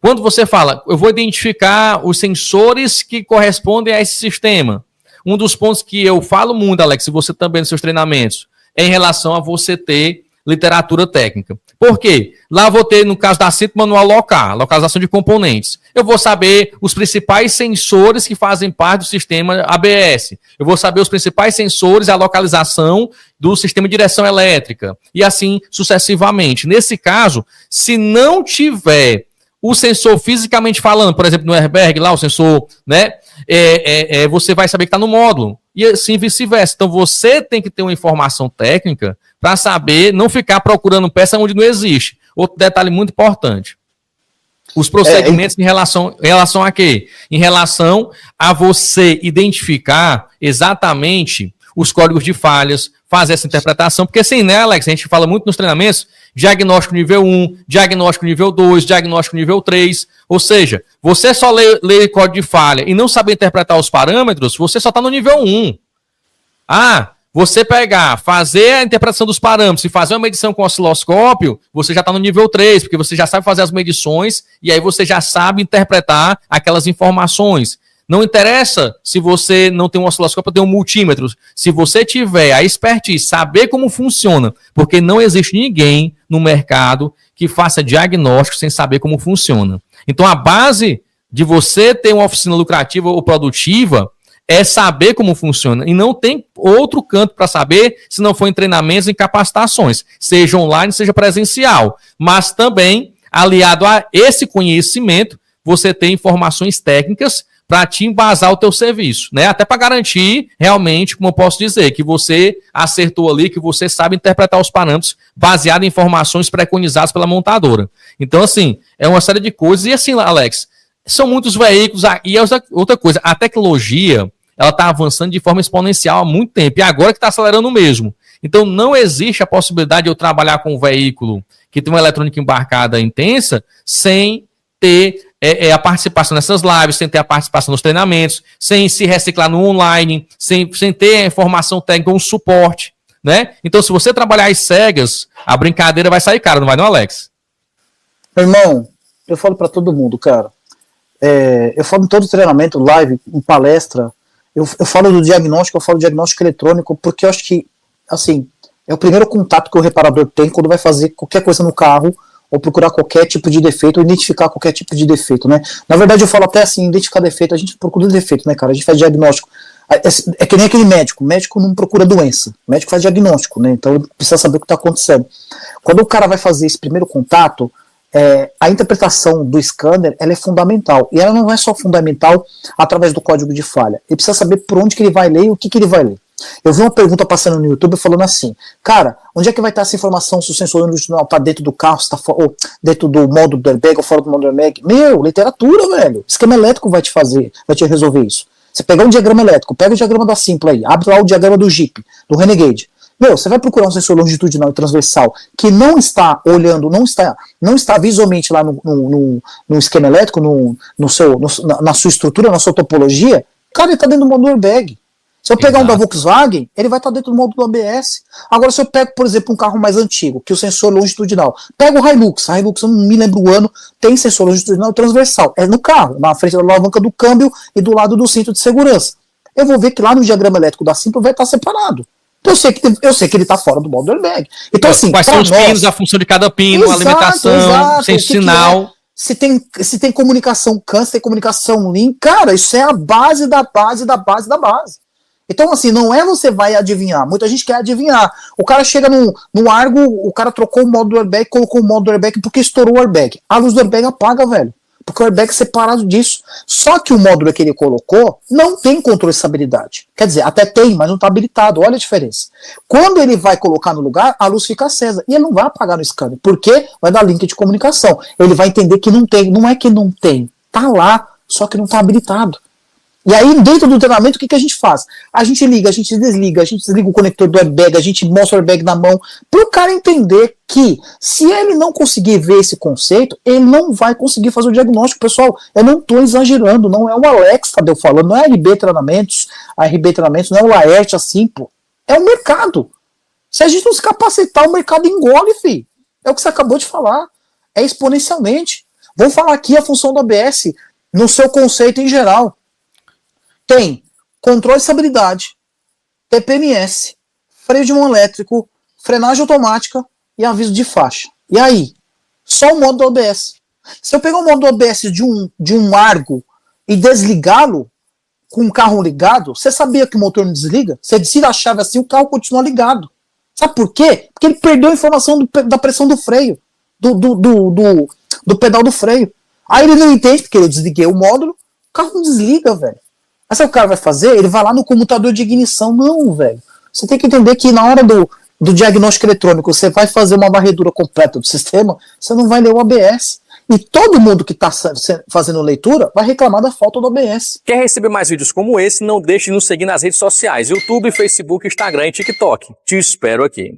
Quando você fala, eu vou identificar os sensores que correspondem a esse sistema. Um dos pontos que eu falo muito, Alex, e você também nos seus treinamentos, é em relação a você ter literatura técnica. Por quê? Lá eu vou ter, no caso da CIT, manual local, localização de componentes. Eu vou saber os principais sensores que fazem parte do sistema ABS. Eu vou saber os principais sensores, a localização do sistema de direção elétrica. E assim sucessivamente. Nesse caso, se não tiver o sensor fisicamente falando, por exemplo, no airbag, lá o sensor, né? Você vai saber que está no módulo. E assim vice-versa. Então você tem que ter uma informação técnica para saber, não ficar procurando peça onde não existe. Outro detalhe muito importante. Os procedimentos em relação a quê? Em relação a você identificar exatamente os códigos de falhas, fazer essa interpretação, porque assim, né, Alex, a gente fala muito nos treinamentos, diagnóstico nível 1, diagnóstico nível 2, diagnóstico nível 3, ou seja, você só lê código de falha e não saber interpretar os parâmetros, você só está no nível 1. Você pegar, fazer a interpretação dos parâmetros e fazer uma medição com osciloscópio, você já está no nível 3, porque você já sabe fazer as medições e aí você já sabe interpretar aquelas informações. Não interessa se você não tem um osciloscópio ou tem um multímetro. Se você tiver a expertise, saber como funciona, porque não existe ninguém no mercado que faça diagnóstico sem saber como funciona. Então, a base de você ter uma oficina lucrativa ou produtiva é saber como funciona. E não tem outro canto para saber se não for em treinamentos e capacitações, seja online, seja presencial. Mas também, aliado a esse conhecimento, você tem informações técnicas para te embasar o teu serviço, né? Até para garantir realmente, como eu posso dizer, que você acertou ali, que você sabe interpretar os parâmetros baseado em informações preconizadas pela montadora. Então, assim, é uma série de coisas. E assim, Alex, são muitos veículos. E outra coisa, a tecnologia, ela está avançando de forma exponencial há muito tempo. E agora que está acelerando mesmo. Então, não existe a possibilidade de eu trabalhar com um veículo que tem uma eletrônica embarcada intensa sem ter a participação nessas lives, sem ter a participação nos treinamentos, sem se reciclar no online, sem ter a informação técnica, um suporte, né? Então, se você trabalhar às cegas, a brincadeira vai sair cara, não vai não, Alex? Meu irmão, eu falo para todo mundo, cara. Eu falo em todo treinamento, live, em palestra, eu falo do diagnóstico, eu falo do diagnóstico eletrônico, porque eu acho que, assim, é o primeiro contato que o reparador tem quando vai fazer qualquer coisa no carro, ou procurar qualquer tipo de defeito, ou identificar qualquer tipo de defeito, né? Na verdade, eu falo até assim, identificar defeito, a gente procura defeito, né, cara? A gente faz diagnóstico. É que nem aquele médico. O médico não procura doença. O médico faz diagnóstico, né? Então ele precisa saber o que está acontecendo. Quando o cara vai fazer esse primeiro contato, a interpretação do scanner, ela é fundamental. E ela não é só fundamental através do código de falha. Ele precisa saber por onde que ele vai ler e o que ele vai ler. Eu vi uma pergunta passando no YouTube falando assim, cara, onde é que vai estar essa informação se o sensor longitudinal está dentro do carro, se tá ou dentro do módulo do airbag ou fora do módulo do airbag? Meu, literatura, velho. Esquema elétrico vai te resolver isso. Você pegar um diagrama elétrico, pega o diagrama da Simpla aí, abre lá o diagrama do Jeep, do Renegade. Meu, você vai procurar um sensor longitudinal e transversal que não está olhando, não está visualmente lá no esquema elétrico, na sua estrutura, na sua topologia, cara, ele está dentro do módulo airbag. Se eu pegar um da Volkswagen, ele vai estar dentro do módulo ABS. Agora, se eu pego, por exemplo, um carro mais antigo, que o sensor longitudinal, pega o Hilux, eu não me lembro o ano, tem sensor longitudinal e transversal. É no carro, na frente da alavanca do câmbio e do lado do cinto de segurança. Eu vou ver que lá no diagrama elétrico da Simpla vai estar separado. Então eu sei que ele está fora do módulo airbag. Então, assim, quais são os pinos, a função de cada pino, a alimentação, sem sinal. Se tem comunicação CAN, se tem comunicação LIN, cara, isso é a base da base da base da base. Então, assim, não é você vai adivinhar. Muita gente quer adivinhar. O cara chega no Argo, o cara trocou o módulo airbag, colocou o módulo airbag porque estourou o airbag. A luz do airbag apaga, velho. Porque o airbag é separado disso. Só que o módulo que ele colocou não tem controle de estabilidade. Quer dizer, até tem, mas não está habilitado. Olha a diferença. Quando ele vai colocar no lugar, a luz fica acesa. E ele não vai apagar no scanner. Porque vai dar link de comunicação. Ele vai entender que não tem. Não é que não tem. Tá lá, só que não está habilitado. E aí, dentro do treinamento, o que a gente faz? A gente liga, a gente desliga o conector do airbag, a gente mostra o airbag na mão, para o cara entender que, se ele não conseguir ver esse conceito, ele não vai conseguir fazer o diagnóstico. Pessoal, eu não estou exagerando, não é o Alex Tadeu falando, não é a RB Treinamentos, não é o Laerte assim, pô. É o mercado. Se a gente não se capacitar, o mercado engole, filho. É o que você acabou de falar. É exponencialmente. Vamos falar aqui a função do ABS no seu conceito em geral. Tem controle de estabilidade, TPMS, freio de mão elétrico, frenagem automática e aviso de faixa. E aí? Só o modo do ABS. Se eu pegar o modo do ABS de um Argo e desligá-lo com o carro ligado, você sabia que o motor não desliga? Você tira a chave assim, o carro continua ligado. Sabe por quê? Porque ele perdeu a informação da pressão do freio, do pedal do freio. Aí ele não entende, porque eu desliguei o módulo, o carro não desliga, velho. Mas o que o cara vai fazer? Ele vai lá no comutador de ignição. Não, velho. Você tem que entender que na hora do diagnóstico eletrônico, você vai fazer uma varredura completa do sistema, você não vai ler o ABS. E todo mundo que está fazendo leitura vai reclamar da falta do ABS. Quer receber mais vídeos como esse? Não deixe de nos seguir nas redes sociais: YouTube, Facebook, Instagram e TikTok. Te espero aqui.